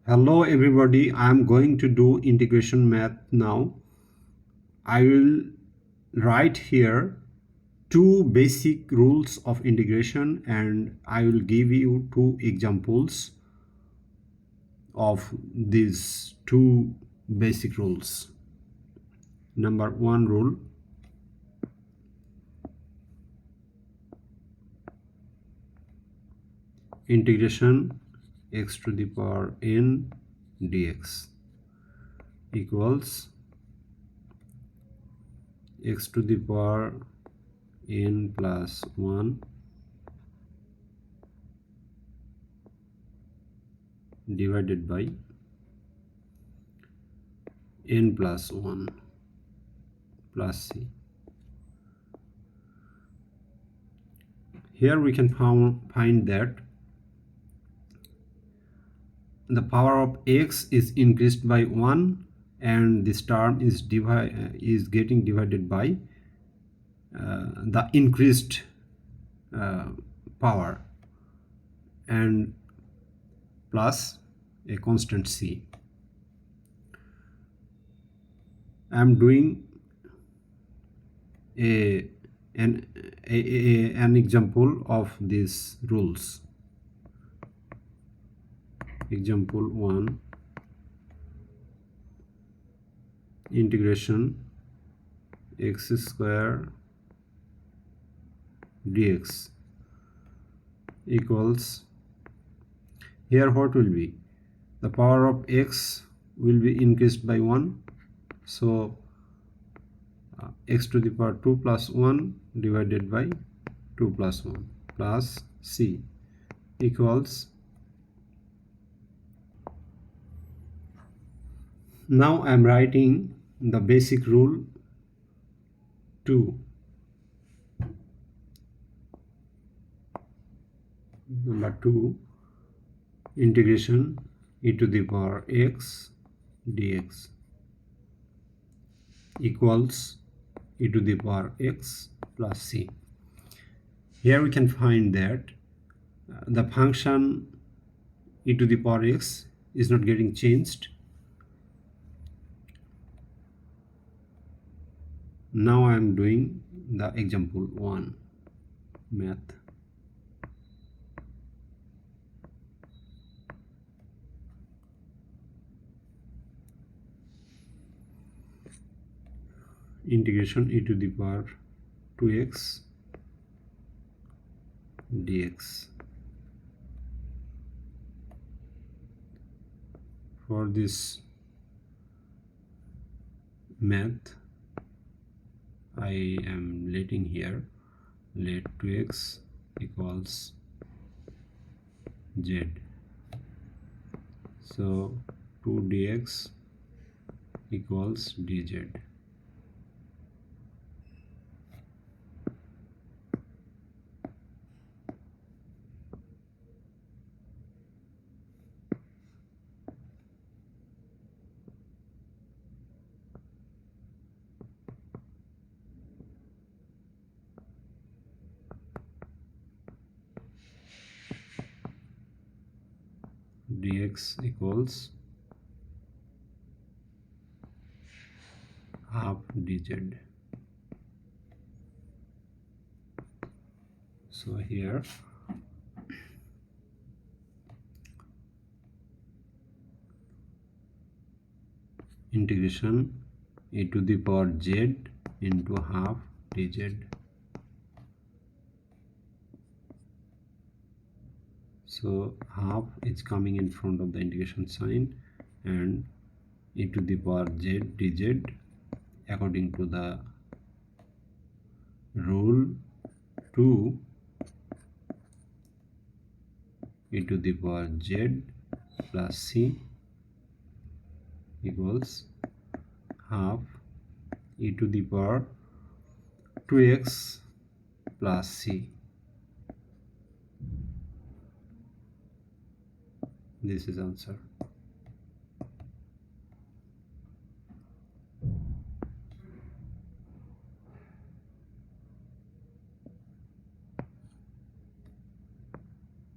Hello everybody, I am going to do integration math now. I will write here two basic rules of integration and I will give you two examples of these two basic rules. Number one rule, integration x to the power n dx equals x to the power n plus 1 divided by n plus 1 plus c. Here we can find that the power of x is increased by 1 and this term is getting divided by the increased power and plus a constant c. I am doing an example of these rules. Example 1, integration x square dx equals, here what will be? The power of x will be increased by 1, so x to the power 2 plus 1 divided by 2 plus 1 plus c equals, now I am writing the basic rule 2. Number 2, integration e to the power x dx equals e to the power x plus c. Here we can find that the function e to the power x is not getting changed. Now I am doing the example 1 math. Integration e to the power 2x dx. For this math, I am letting here, let 2x equals z. So 2 dx equals dz. Dx equals half dz. So here integration e to the power z into half dz. So half is coming in front of the integration sign and e to the power z dz according to the rule 2 e to the power z plus c equals half e to the power 2x plus c. This is answer.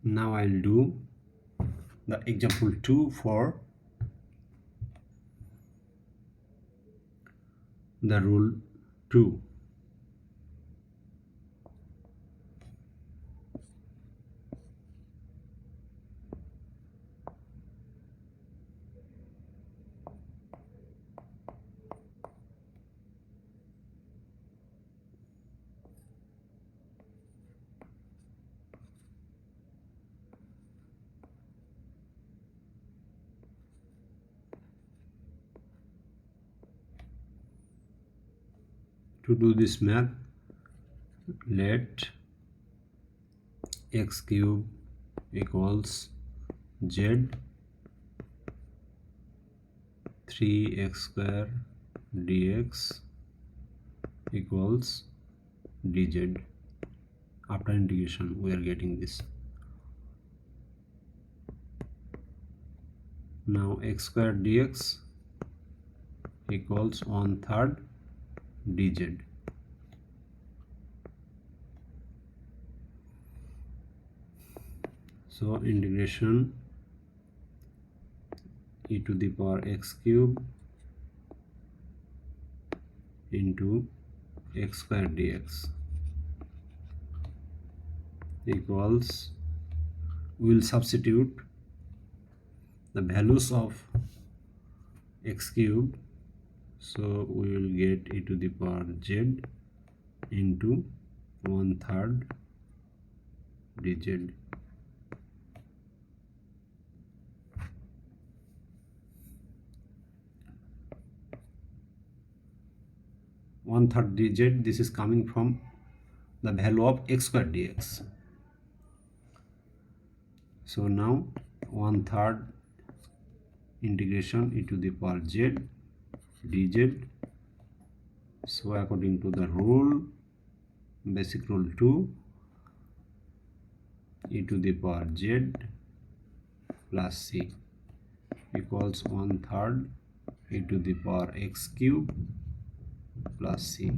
Now I'll do the example 2 for the rule 2. To do this math, let x cube equals z 3x square dx equals dz. After integration we are getting this. Now x square dx equals 1/3 dz. So integration e to the power x cube into x square dx equals, we will substitute the values of x cube, so we will get e to the power z into 1/3 dz. One-third dz, this is coming from the value of x square dx. So now 1/3 integration e to the power z dz. So according to the rule, basic rule 2, e to the power z plus c equals 1/3 e to the power x cube plus c.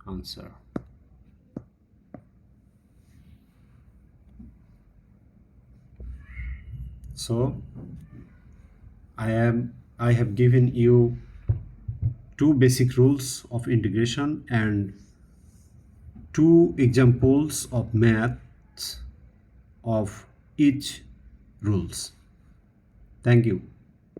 Answer. So I have given you 2 basic rules of integration and 2 examples of maths of each rules. Thank you.